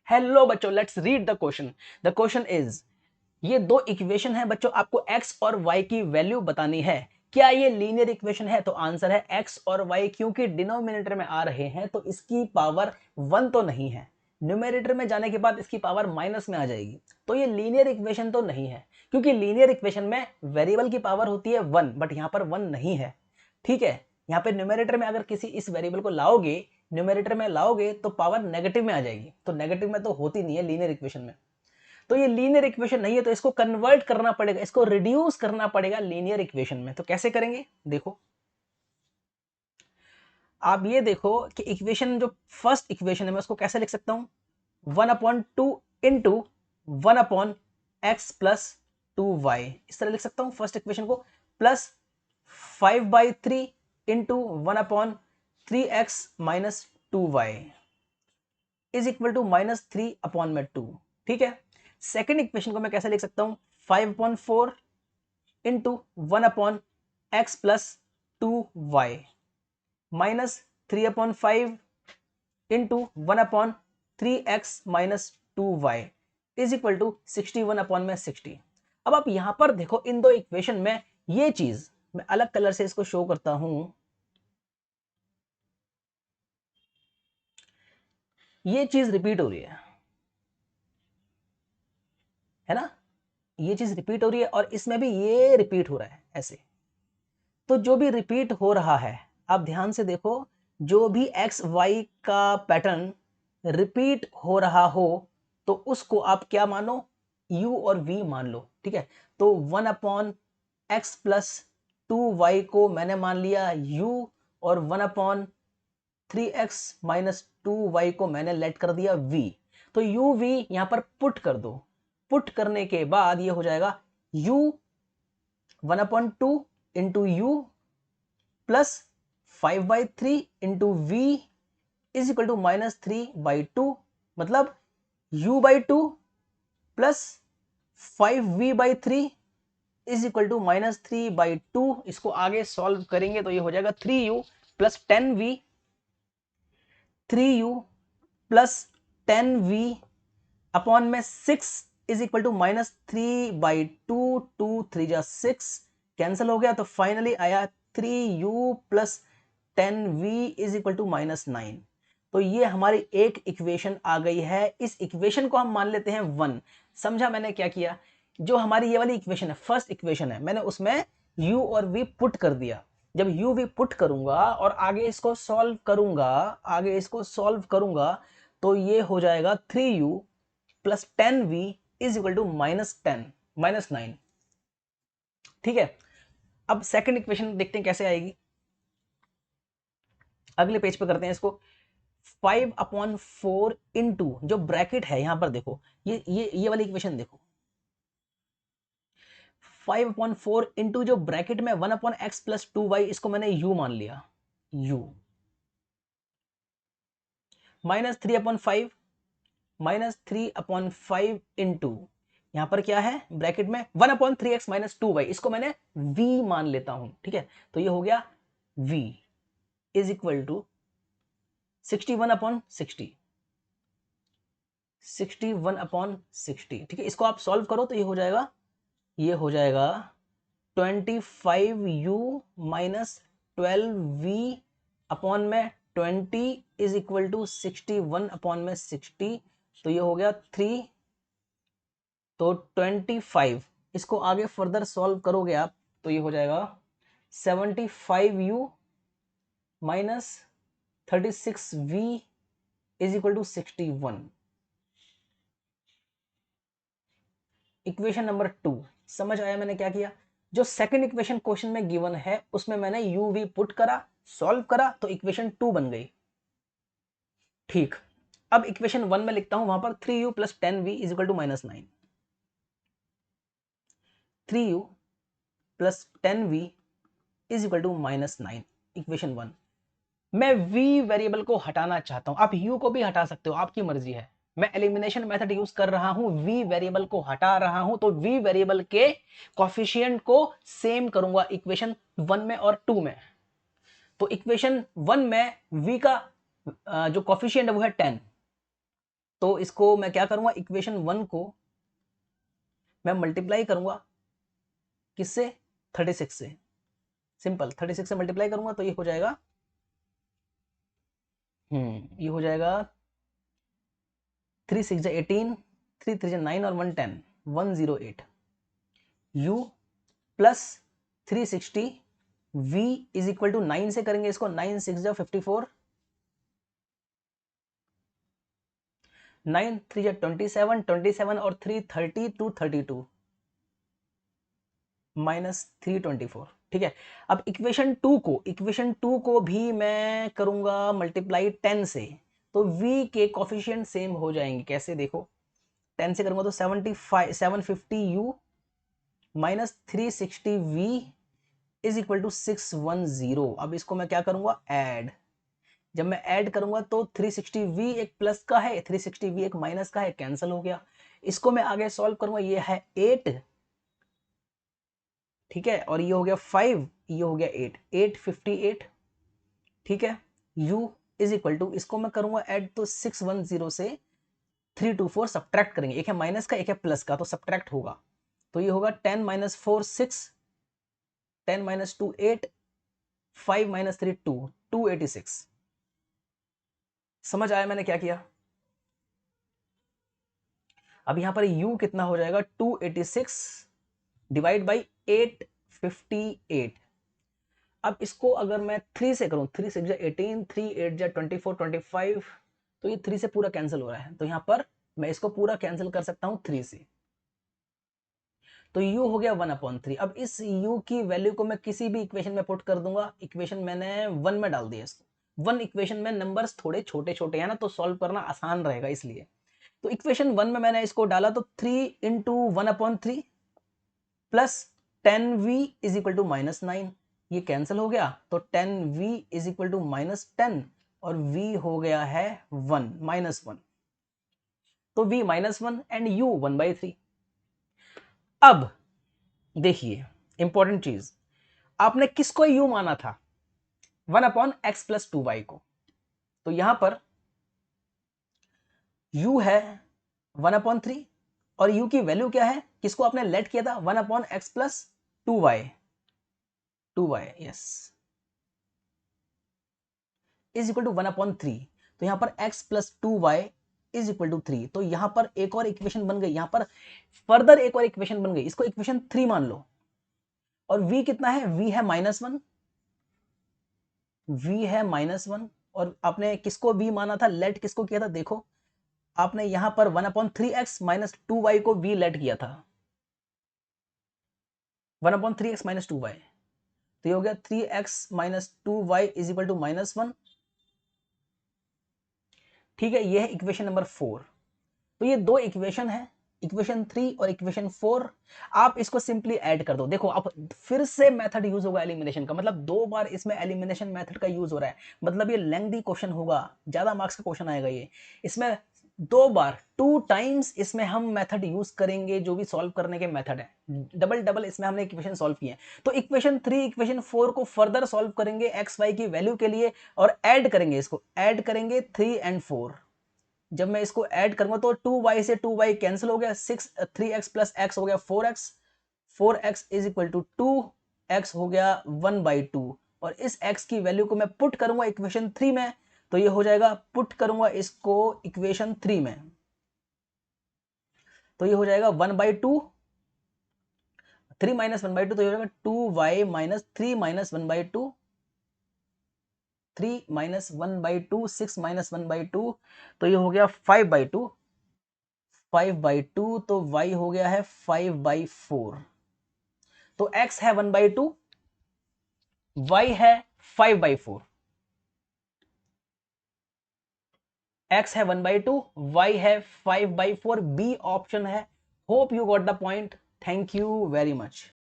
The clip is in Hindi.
हेलो बच्चों, let's read the question. The question is, ये दो इक्वेशन है बच्चों, आपको x और y की वैल्यू बतानी है। क्या ये लीनियर इक्वेशन है? तो आंसर है x और y, क्योंकि डिनोमिनेटर में आ रहे हैं तो इसकी पावर 1 तो नहीं है, न्यूमेरेटर में जाने के बाद इसकी पावर माइनस में आ जाएगी, तो ये लीनियर इक्वेशन तो नहीं है, क्योंकि लीनियर इक्वेशन में वेरिएबल की पावर होती है 1, बट यहां पर 1 नहीं है। ठीक है, यहाँ पे न्यूमेरेटर में अगर किसी इस वेरिएबल को लाओगे, न्यूमेरेटर में लाओगे तो पावर नेगेटिव में आ जाएगी, तो नेगेटिव में तो होती नहीं है लीनियर इक्वेशन में। तो ये लीनियर इक्वेशन नहीं है, तो इसको कन्वर्ट करना पड़ेगा, इसको रिड्यूस करना पड़ेगा लीनियर इक्वेशन में। तो कैसे करेंगे? देखो, आप ये देखो कि इक्वेशन जो फर्स्ट इक्वेशन है मैं उसको कैसे लिख सकता हूं, 1/2 इंटू 1/x+2y, इस तरह लिख सकता हूं फर्स्ट इक्वेशन को, plus 5/3 into 1/3x-2y is equal to -3/2। ठीक है, सेकेंड इक्वेशन को मैं कैसे लिख सकता हूं, 5/4 into 1/x+2y -3/5 into 1/3x-2y is equal to 61/60। अब आप यहां पर देखो, इन दो इक्वेशन में ये चीज मैं अलग कलर से इसको शो करता हूं, ये चीज रिपीट हो रही है ना, ये चीज रिपीट हो रही है और इसमें भी ये रिपीट हो रहा है ऐसे। तो जो भी रिपीट हो रहा है, आप ध्यान से देखो, जो भी एक्स वाई का पैटर्न रिपीट हो रहा हो तो उसको आप क्या मानो, u और v मान लो। ठीक है, तो 1/x+2y को मैंने मान लिया u, और 1/3x-2y को मैंने लेट कर दिया v। तो u v यहां पर पुट कर दो, पुट करने के बाद ये हो जाएगा u 1/2 into u plus 5/3 into v is equal to -3/2, मतलब u/2 plus 5v/3 is equal to -3/2। इसको आगे सॉल्व करेंगे तो ये हो जाएगा 3u plus 10v, 3u plus 10v upon में 6 इज इक्वल टू -3/2, 2 3 जा 6 कैंसिल हो गया, तो फाइनली आया 3u plus 10v is equal to -9। तो ये हमारी एक इक्वेशन आ गई है। इस इक्वेशन को हम मान लेते हैं 1। समझा मैंने क्या किया? जो हमारी ये वाली इक्वेशन है, फर्स्ट इक्वेशन है, मैंने उसमें u और v पुट कर दिया। जब u v पुट करूंगा और आगे इसको सॉल्व करूंगा, आगे इसको सॉल्व करूंगा, तो ये हो जाएगा 3u plus 10v is equal to -9। ठीक है, अब सेकंड इक्वेशन देखते हैं कैसे आएगी। अगले पेज पे करते हैं इसको। 5/4 इंटू जो ब्रैकेट है यहां पर देखो, ये वाली इक्वेशन देखो, 5/4 इंटू जो ब्रैकेट में 1/x+2y, इसको मैंने u मान लिया, u -3/5 -3/5 इंटू यहां पर क्या है ब्रैकेट में 1/3x-2y, इसको मैंने v मान लेता हूं। ठीक है, तो ये हो गया v इज इक्वल टू 61/60, 61/60। ठीक है, इसको आप सॉल्व करो तो ये हो जाएगा 25u माइनस 12v अपॉन में 20 इज इक्वल टू 61/60। तो ये हो गया 3, तो 25, इसको आगे फर्दर सॉल्व करोगे आप तो ये हो जाएगा 75u minus 36v is equal to 61। Equation number 2 समझ आया मैंने क्या किया? जो सेकंड इक्वेशन क्वेश्चन में गिवन है उसमें मैंने u v पुट करा, सॉल्व करा, तो इक्वेशन 2 बन गई। ठीक, अब इक्वेशन 1 में लिखता हूं, वहां पर 3u plus 10v is equal to -9, 3u plus 10v is equal to -9, equation 1। मैं v वेरिएबल को हटाना चाहता हूं, आप u को भी हटा सकते हो, आपकी मर्जी है। मैं एलिमिनेशन मेथड यूज कर रहा हूं, v वेरिएबल को हटा रहा हूं, तो v वेरिएबल के कोफिशिएंट को सेम करूंगा इक्वेशन 1 में और 2 में। तो इक्वेशन 1 में v का जो कोफिशिएंट है वो है 10, तो इसको मैं क्या करूंगा, इक्वेशन 1 को मैं मल्टीप्लाई करूंगा किससे, 36 से। सिंपल, 36 से मल्टीप्लाई करूंगा तो ये हो जाएगा, ये हो जाएगा 3 6 18, 3 3 9 और 1 10, 108 u plus 360 v is equal to 9 से करेंगे इसको, 9 6 54, 9 3 27, 27 और 3 30 232 माइनस 324। ठीक है, अब इक्वेशन टू को भी मैं करूंगा मल्टीप्लाई 10 से, तो v के कॉफिशिएंट सेम हो जाएंगे। कैसे, देखो 10 से करूंगा तो 75 750 u minus 360 v is equal to 610। अब इसको मैं क्या करूंगा, ऐड। जब मैं ऐड करूंगा तो 360v एक प्लस का है, 360v एक माइनस का है, कैंसिल हो गया। इसको मैं आगे सॉल्व करूंगा, ये है 8, ठीक है, और ये हो गया 5, ये हो गया 8, 858। ठीक है, u इज इक्वल टू, इसको मैं करूंगा ऐड तो 610 से 324 सब्ट्रैक्ट करेंगे, एक है माइनस का एक है प्लस का, तो सब्ट्रैक्ट होगा, तो ये होगा 10 माइनस 4 6, 10 माइनस 2 8, 5 माइनस 3 2, 286। समझ आया मैंने क्या किया। अब यहां पर u कितना हो जाएगा, 286 डिवाइड बाई 858। अब इसको अगर मैं 3 से करूं, 3 6 18, 3 8 24 25, तो ये 3 से पूरा कैंसिल हो रहा है, तो यहां पर मैं इसको पूरा कैंसिल कर सकता हूं 3 से, तो u हो गया 1/3। अब इस u की वैल्यू को मैं किसी भी इक्वेशन में पुट कर दूंगा, इक्वेशन मैंने 1 में डाल दिया इसको। 1 इक्वेशन में नंबर्स थोड़े छोटे छोटे हैं ना, तो सॉल्व करना आसान रहेगा इसलिए, तो इक्वेशन 1 में मैंने इसको डाला तो 3 into 1/3 plus 10v is equal to minus 9, ये कैंसिल हो गया, तो 10v is equal to minus 10 और v हो गया है 1 माइनस 1, तो v माइनस 1 एंड u 1/3। अब देखिए इंपॉर्टेंट चीज, आपने किसको u माना था, 1/x प्लस 2y को, तो यहां पर u है 1/3 और u की वैल्यू क्या है, किसको आपने लेट किया था, 1/x plus 2y, 2y yes, is equal to 1/3। तो यहां पर x plus 2y is equal to 3, तो यहां पर एक और इक्वेशन बन गई, यहां पर फर्दर एक और इक्वेशन बन गई, इसको इक्वेशन 3 मान लो। और v कितना है, v है -1, v है -1, और आपने किसको v माना था, लेट किसको किया था, देखो आपने यहां पर 1/3x माइनस 2y को v लेट किया था, 1/3x माइनस 2y, तो ये हो गया 3x minus 2y is equal to -1। ठीक है, ये है इक्वेशन नंबर 4। तो ये दो इक्वेशन है, इक्वेशन 3 और इक्वेशन 4। आप इसको सिंपली ऐड कर दो। देखो अब फिर से मेथड यूज होगा एलिमिनेशन का, मतलब 2 बार इसमें एलिमिनेशन मेथड का यूज हो रहा है, मतलब ये लेंथी क्वेश्चन होगा, ज्यादा मार्क्स का क्वेश्चन आएगा ये। इसमें 2 बार 2 टाइम्स इसमें हम मेथड यूज करेंगे, जो भी सॉल्व करने के मेथड है, डबल डबल इसमें हमने इक्वेशन सॉल्व किए हैं। तो इक्वेशन 3 इक्वेशन 4 को फर्दर सॉल्व करेंगे एक्स वाई की वैल्यू के लिए, और ऐड करेंगे, इसको ऐड करेंगे 3 एंड 4। जब मैं इसको ऐड करूंगा तो 2y से 2y कैंसिल हो गया, 3x प्लस x हो गया 4x, 4x is equal to 2x हो गया 1/2, और इस x की वैल्यू को मैं पुट करूंगा इक्वेशन 3 में, तो ये हो जाएगा, पुट करूंगा इसको इक्वेशन 3 में, तो ये हो जाएगा 1/2, 3 माइनस 1/2, तो ये हो जाएगा 2y minus 3 minus 1/2, 3 minus 1/2, 6 minus 1/2, तो ये हो गया 5/2, 5/2, तो y हो गया है 5/4। तो x है 1/2, y है 5/4, x है 1/2, y है 5/4, बी ऑप्शन है। Hope you got the point, thank you very much.